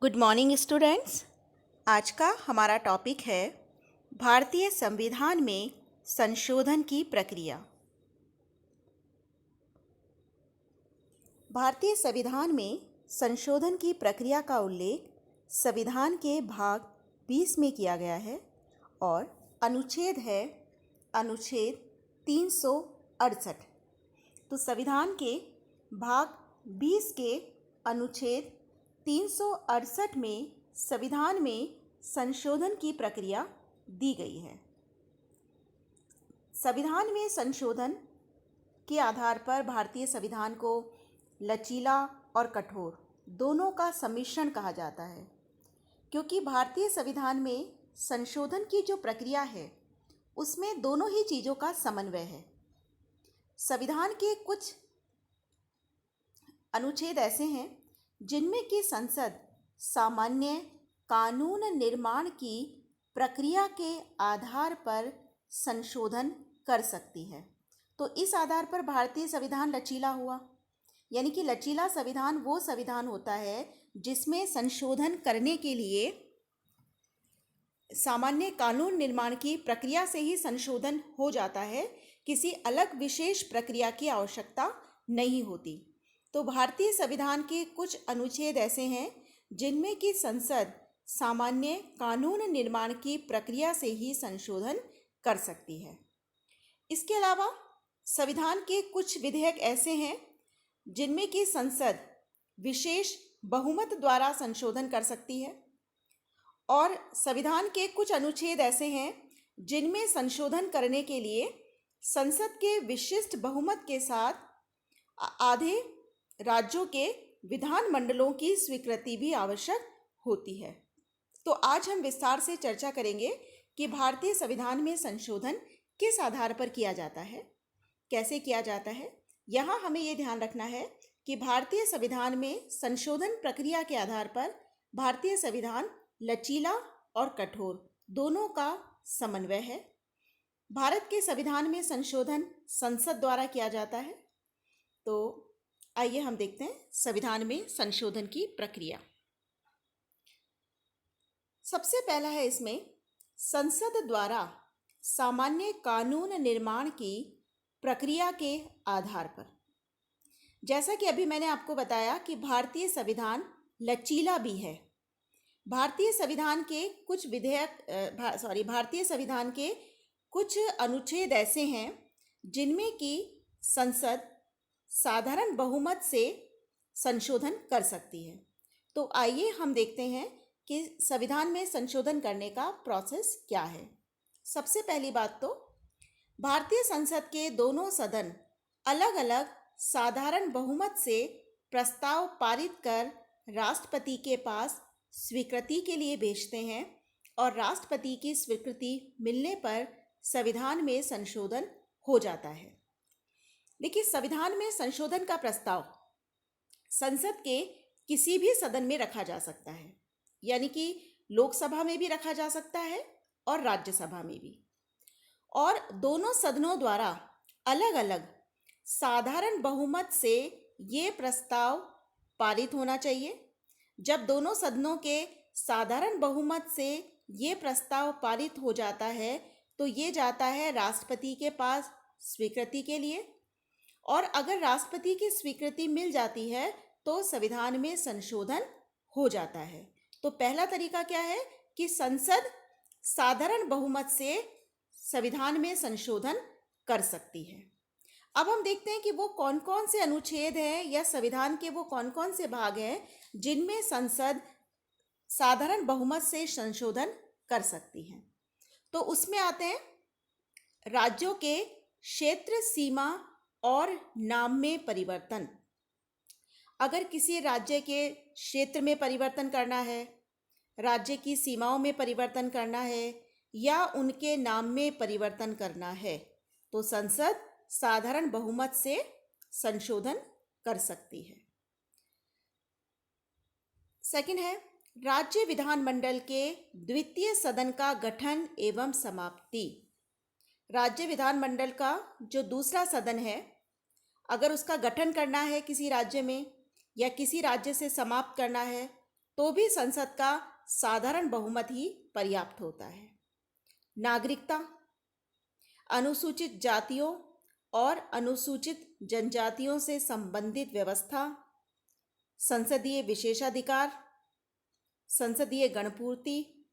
Good morning students. आज का हमारा टॉपिक है भारतीय संविधान में संशोधन की प्रक्रिया। भारतीय संविधान में संशोधन की प्रक्रिया का उल्लेख संविधान के भाग 20 में किया गया है और अनुच्छेद है अनुच्छेद 368। तो संविधान के भाग 20 के अनुच्छेद 368 में संविधान में संशोधन की प्रक्रिया दी गई है। संविधान में संशोधन के आधार पर भारतीय संविधान को लचीला और कठोर दोनों का सम्मिश्रण कहा जाता है, क्योंकि भारतीय संविधान में संशोधन की जो प्रक्रिया है उसमें दोनों ही चीज़ों का समन्वय है। संविधान के कुछ अनुच्छेद ऐसे हैं जिनमें कि संसद सामान्य कानून निर्माण की प्रक्रिया के आधार पर संशोधन कर सकती है। तो इस आधार पर भारतीय संविधान लचीला हुआ, यानी कि लचीला संविधान वो संविधान होता है जिसमें संशोधन करने के लिए सामान्य कानून निर्माण की प्रक्रिया से ही संशोधन हो जाता है, किसी अलग विशेष प्रक्रिया की आवश्यकता नहीं होती। तो भारतीय संविधान के कुछ अनुच्छेद ऐसे हैं जिनमें कि संसद सामान्य कानून निर्माण की प्रक्रिया से ही संशोधन कर सकती है। इसके अलावा संविधान के कुछ विधेयक ऐसे हैं जिनमें कि संसद विशेष बहुमत द्वारा संशोधन कर सकती है, और संविधान के कुछ अनुच्छेद ऐसे हैं जिनमें संशोधन करने के लिए संसद के विशिष्ट बहुमत के साथ आधे राज्यों के विधान मंडलों की स्वीकृति भी आवश्यक होती है। तो आज हम विस्तार से चर्चा करेंगे कि भारतीय संविधान में संशोधन किस आधार पर किया जाता है, कैसे किया जाता है। यहाँ हमें ये ध्यान रखना है कि भारतीय संविधान में संशोधन प्रक्रिया के आधार पर भारतीय संविधान लचीला और कठोर दोनों का समन्वय है। भारत के संविधान में संशोधन संसद द्वारा किया जाता है। तो आइए हम देखते हैं संविधान में संशोधन की प्रक्रिया। सबसे पहला है इसमें संसद द्वारा सामान्य कानून निर्माण की प्रक्रिया के आधार पर। जैसा कि अभी मैंने आपको बताया कि भारतीय संविधान लचीला भी है। भारतीय संविधान के कुछ भारतीय संविधान के कुछ अनुच्छेद ऐसे हैं जिनमें कि संसद साधारण बहुमत से संशोधन कर सकती है। तो आइए हम देखते हैं कि संविधान में संशोधन करने का प्रोसेस क्या है। सबसे पहली बात तो भारतीय संसद के दोनों सदन अलग अलग साधारण बहुमत से प्रस्ताव पारित कर राष्ट्रपति के पास स्वीकृति के लिए भेजते हैं, और राष्ट्रपति की स्वीकृति मिलने पर संविधान में संशोधन हो जाता है। देखिए, संविधान में संशोधन का प्रस्ताव संसद के किसी भी सदन में रखा जा सकता है, यानी कि लोकसभा में भी रखा जा सकता है और राज्यसभा में भी, और दोनों सदनों द्वारा अलग अलग साधारण बहुमत से ये प्रस्ताव पारित होना चाहिए। जब दोनों सदनों के साधारण बहुमत से ये प्रस्ताव पारित हो जाता है तो ये जाता है राष्ट्रपति के पास स्वीकृति के लिए, और अगर राष्ट्रपति की स्वीकृति मिल जाती है तो संविधान में संशोधन हो जाता है। तो पहला तरीका क्या है कि संसद साधारण बहुमत से संविधान में संशोधन कर सकती है। अब हम देखते हैं कि वो कौन कौन से अनुच्छेद हैं या संविधान के वो कौन कौन से भाग हैं जिनमें संसद साधारण बहुमत से संशोधन कर सकती है। तो उसमें आते हैं राज्यों के क्षेत्र सीमा और नाम में परिवर्तन। अगर किसी राज्य के क्षेत्र में परिवर्तन करना है, राज्य की सीमाओं में परिवर्तन करना है या उनके नाम में परिवर्तन करना है तो संसद साधारण बहुमत से संशोधन कर सकती है। सेकंड है राज्य विधानमंडल के द्वितीय सदन का गठन एवं समाप्ति। राज्य विधानमंडल का जो दूसरा सदन है, अगर उसका गठन करना है किसी राज्य में या किसी राज्य से समाप्त करना है तो भी संसद का साधारण बहुमत ही पर्याप्त होता है। नागरिकता, अनुसूचित जातियों और अनुसूचित जनजातियों से संबंधित व्यवस्था, संसदीय विशेषाधिकार, संसदीय गणपूर्ति,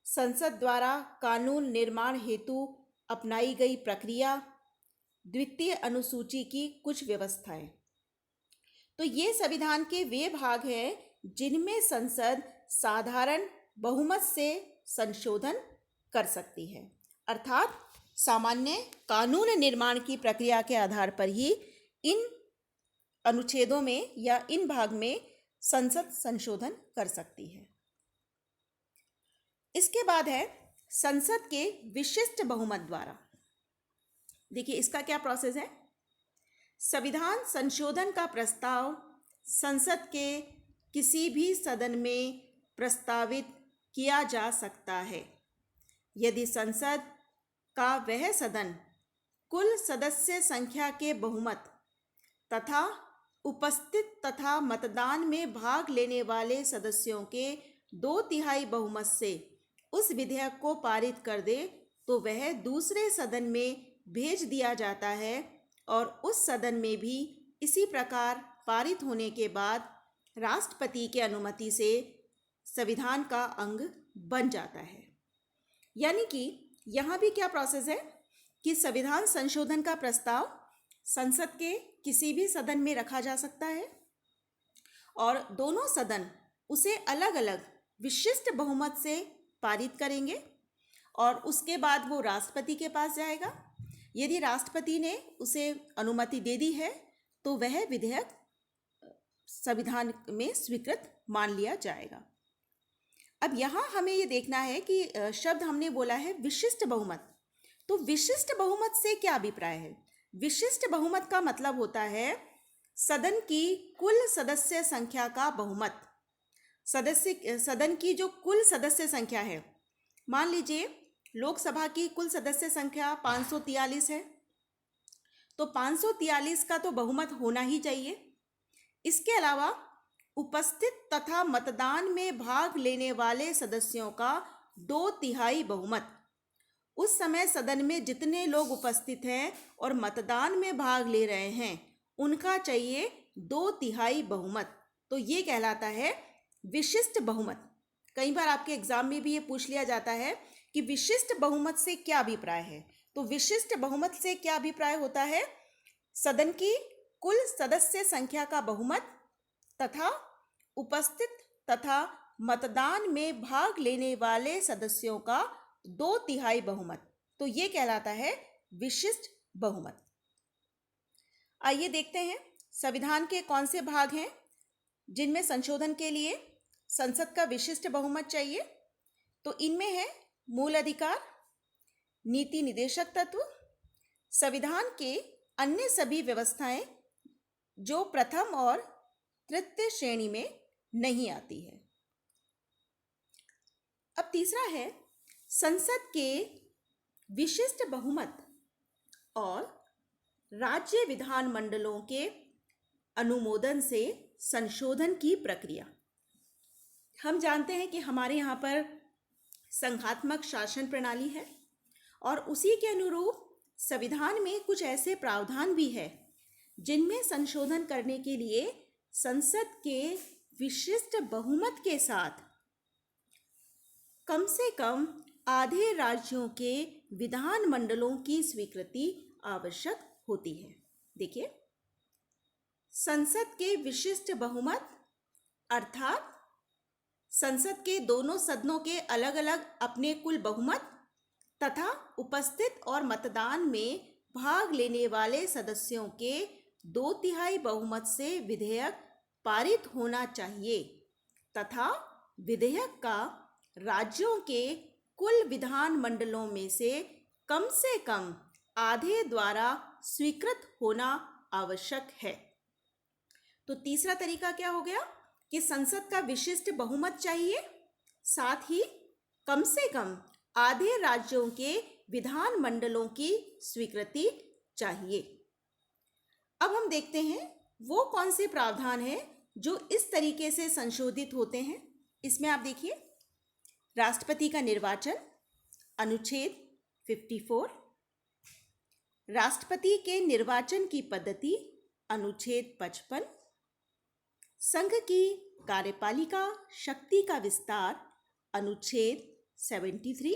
संसद द्वारा कानून निर्माण हेतु अपनाई गई प्रक्रिया, द्वितीय अनुसूची की कुछ व्यवस्थाएं। तो ये संविधान के वे भाग हैं जिनमें संसद साधारण बहुमत से संशोधन कर सकती है, अर्थात सामान्य कानून निर्माण की प्रक्रिया के आधार पर ही इन अनुच्छेदों में या इन भाग में संसद संशोधन कर सकती है। इसके बाद है संसद के विशिष्ट बहुमत द्वारा। देखिए इसका क्या प्रोसेस है। संविधान संशोधन का प्रस्ताव संसद के किसी भी सदन में प्रस्तावित किया जा सकता है यदि संसद का वह सदन कुल सदस्य संख्या के बहुमत तथा उपस्थित तथा मतदान में भाग लेने वाले सदस्यों के 2/3 बहुमत से उस विधेयक को पारित कर दे तो वह दूसरे सदन में भेज दिया जाता है और उस सदन में भी इसी प्रकार पारित होने के बाद राष्ट्रपति की अनुमति से संविधान का अंग बन जाता है। यानी कि यहाँ भी क्या प्रोसेस है कि संविधान संशोधन का प्रस्ताव संसद के किसी भी सदन में रखा जा सकता है और दोनों सदन उसे अलग अलग विशिष्ट बहुमत से पारित करेंगे और उसके बाद वो राष्ट्रपति के पास जाएगा। यदि राष्ट्रपति ने उसे अनुमति दे दी है तो वह विधेयक संविधान में स्वीकृत मान लिया जाएगा। अब यहाँ हमें ये देखना है कि शब्द हमने बोला है विशिष्ट बहुमत। तो विशिष्ट बहुमत से क्या अभिप्राय है। विशिष्ट बहुमत का मतलब होता है सदन की कुल सदस्य संख्या का बहुमत। सदन की जो कुल सदस्य संख्या है, मान लीजिए लोकसभा की कुल सदस्य संख्या 543 है तो 543 का तो बहुमत होना ही चाहिए। इसके अलावा उपस्थित तथा मतदान में भाग लेने वाले सदस्यों का 2/3 बहुमत। उस समय सदन में जितने लोग उपस्थित हैं और मतदान में भाग ले रहे हैं उनका चाहिए 2/3 बहुमत। तो ये कहलाता है विशिष्ट बहुमत। कई बार आपके एग्जाम में भी ये पूछ लिया जाता है कि विशिष्ट बहुमत से क्या अभिप्राय है। तो विशिष्ट बहुमत से क्या अभिप्राय होता है, सदन की कुल सदस्य संख्या का बहुमत तथा उपस्थित तथा मतदान में भाग लेने वाले सदस्यों का 2/3 बहुमत। तो ये कहलाता है विशिष्ट बहुमत। आइए देखते हैं संविधान के कौन से भाग हैं जिनमें संशोधन के लिए संसद का विशिष्ट बहुमत चाहिए। तो इनमें है मूल अधिकार, नीति निदेशक तत्व, संविधान के अन्य सभी व्यवस्थाएं जो प्रथम और तृतीय श्रेणी में नहीं आती है। अब तीसरा है संसद के विशिष्ट बहुमत और राज्य विधानमंडलों के अनुमोदन से संशोधन की प्रक्रिया। हम जानते हैं कि हमारे यहाँ पर संघात्मक शासन प्रणाली है और उसी के अनुरूप संविधान में कुछ ऐसे प्रावधान भी है जिनमें संशोधन करने के लिए संसद के विशिष्ट बहुमत के साथ कम से कम आधे राज्यों के विधानमंडलों की स्वीकृति आवश्यक होती है। देखिए, संसद के विशिष्ट बहुमत अर्थात संसद के दोनों सदनों के अलग अलग अपने कुल बहुमत तथा उपस्थित और मतदान में भाग लेने वाले सदस्यों के 2/3 बहुमत से विधेयक पारित होना चाहिए तथा विधेयक का राज्यों के कुल विधानमंडलों में से कम आधे द्वारा स्वीकृत होना आवश्यक है। तो तीसरा तरीका क्या हो गया कि संसद का विशिष्ट बहुमत चाहिए, साथ ही कम से कम आधे राज्यों के विधानमंडलों की स्वीकृति चाहिए। अब हम देखते हैं वो कौन से प्रावधान हैं जो इस तरीके से संशोधित होते हैं। इसमें आप देखिए, राष्ट्रपति का निर्वाचन अनुच्छेद 54, राष्ट्रपति के निर्वाचन की पद्धति अनुच्छेद 55, संघ की कार्यपालिका शक्ति का विस्तार अनुच्छेद 73,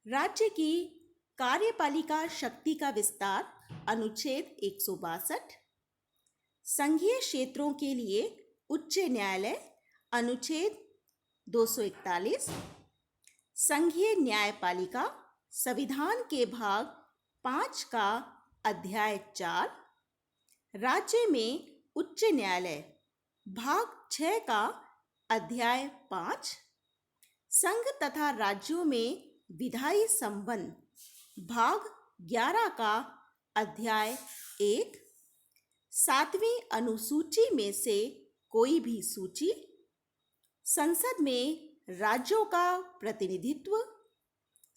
राज्य की कार्यपालिका शक्ति का विस्तार अनुच्छेद 162, संघीय क्षेत्रों के लिए उच्च न्यायालय अनुच्छेद 241, संघीय न्यायपालिका संविधान के भाग 5 का अध्याय 4, राज्य में उच्च न्यायालय भाग 6 का अध्याय 5, संघ तथा राज्यों में विधायी संबंध भाग 11 का अध्याय 1, 7वीं अनुसूची में से कोई भी सूची, संसद में राज्यों का प्रतिनिधित्व,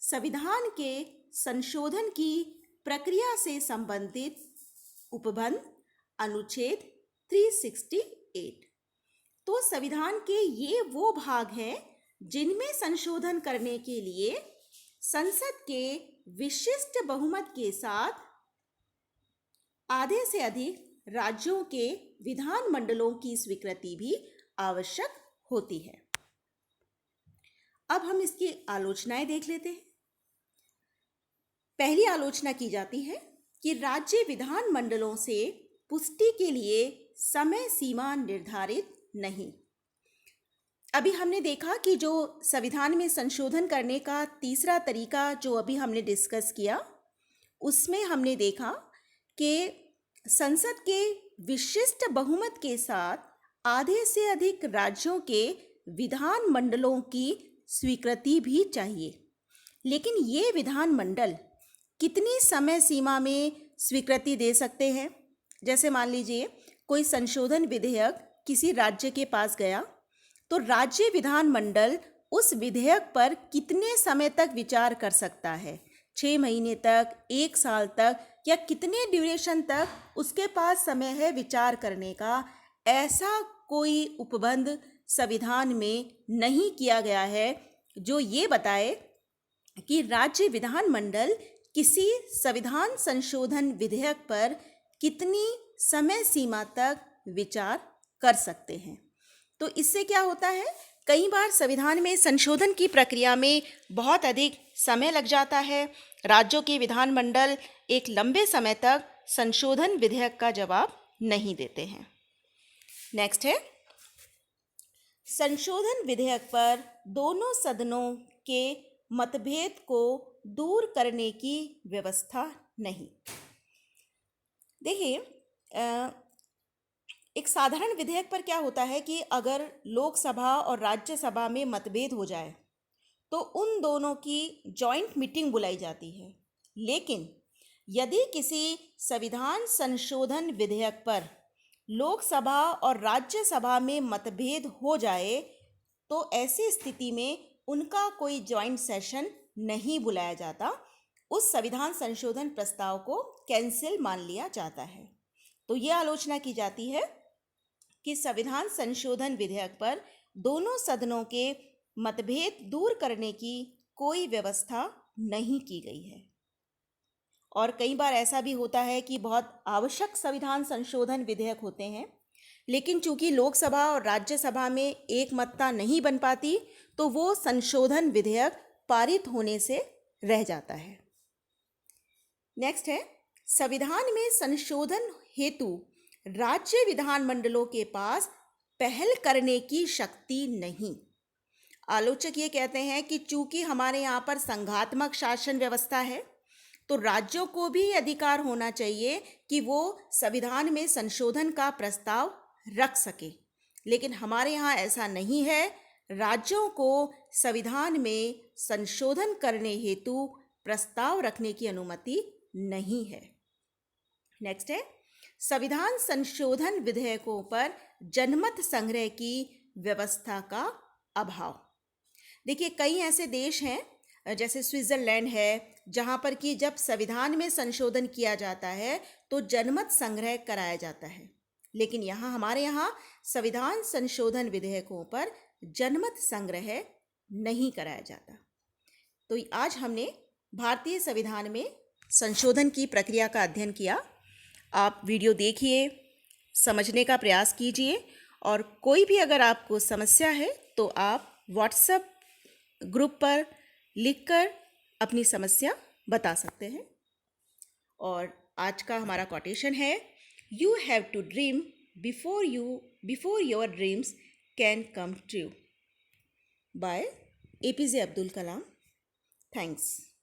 संविधान के संशोधन की प्रक्रिया से संबंधित उपबंध अनुच्छेद 368। तो संविधान के ये वो भाग हैं जिनमें संशोधन करने के लिए संसद के विशिष्ट बहुमत के साथ आधे से अधिक राज्यों के विधानमंडलों की स्वीकृति भी आवश्यक होती है। अब हम इसकी आलोचनाएं देख लेते हैं। पहली आलोचना की जाती है कि राज्य विधानमंडलों से पुष्टि के लिए समय सीमा निर्धारित नहीं। अभी हमने देखा कि जो संविधान में संशोधन करने का तीसरा तरीका जो अभी हमने डिस्कस किया, उसमें हमने देखा कि संसद के विशिष्ट बहुमत के साथ आधे से अधिक राज्यों के विधानमंडलों की स्वीकृति भी चाहिए। लेकिन ये विधानमंडल कितनी समय सीमा में स्वीकृति दे सकते हैं? जैसे मान लीजिए कोई संशोधन विधेयक किसी राज्य के पास गया, तो राज्य विधानमंडल उस विधेयक पर कितने समय तक विचार कर सकता है? 6 महीने तक, 1 साल तक, या कितने ड्यूरेशन तक उसके पास समय है विचार करने का? ऐसा कोई उपबंध संविधान में नहीं किया गया है जो ये बताए कि राज्य विधानमंडल किसी संविधान संशोधन विधेयक पर कितनी समय सीमा तक विचार कर सकते हैं। तो इससे क्या होता है, कई बार संविधान में संशोधन की प्रक्रिया में बहुत अधिक समय लग जाता है। राज्यों के विधानमंडल एक लंबे समय तक संशोधन विधेयक का जवाब नहीं देते हैं। नेक्स्ट है, संशोधन विधेयक पर दोनों सदनों के मतभेद को दूर करने की व्यवस्था नहीं। देखिए, एक साधारण विधेयक पर क्या होता है कि अगर लोकसभा और राज्यसभा में मतभेद हो जाए तो उन दोनों की जॉइंट मीटिंग बुलाई जाती है। लेकिन यदि किसी संविधान संशोधन विधेयक पर लोकसभा और राज्यसभा में मतभेद हो जाए तो ऐसी स्थिति में उनका कोई जॉइंट सेशन नहीं बुलाया जाता। उस संविधान संशोधन प्रस्ताव को कैंसिल मान लिया जाता है। तो ये आलोचना की जाती है कि संविधान संशोधन विधेयक पर दोनों सदनों के मतभेद दूर करने की कोई व्यवस्था नहीं की गई है। और कई बार ऐसा भी होता है कि बहुत आवश्यक संविधान संशोधन विधेयक होते हैं, लेकिन चूंकि लोकसभा और राज्यसभा में एक मत्ता नहीं बन पाती तो वो संशोधन विधेयक पारित होने से रह जाता है। नेक्स्ट है, संविधान में संशोधन हेतु राज्य विधानमंडलों के पास पहल करने की शक्ति नहीं। आलोचक ये कहते हैं कि चूंकि हमारे यहाँ पर संघात्मक शासन व्यवस्था है तो राज्यों को भी अधिकार होना चाहिए कि वो संविधान में संशोधन का प्रस्ताव रख सके। लेकिन हमारे यहाँ ऐसा नहीं है। राज्यों को संविधान में संशोधन करने हेतु प्रस्ताव रखने की अनुमति नहीं है। नेक्स्ट है, संविधान संशोधन विधेयकों पर जनमत संग्रह की व्यवस्था का अभाव। देखिए, कई ऐसे देश हैं जैसे स्विट्जरलैंड है जहाँ पर कि जब संविधान में संशोधन किया जाता है तो जनमत संग्रह कराया जाता है। लेकिन हमारे यहाँ संविधान संशोधन विधेयकों पर जनमत संग्रह नहीं कराया जाता। तो आज हमने भारतीय संविधान में संशोधन की प्रक्रिया का अध्ययन किया। आप वीडियो देखिए, समझने का प्रयास कीजिए, और कोई भी अगर आपको समस्या है तो आप व्हाट्सएप ग्रुप पर लिखकर अपनी समस्या बता सकते हैं। और आज का हमारा कोटेशन है, you have to dream before your dreams can come true, by APJ Abdul Kalam. Thanks.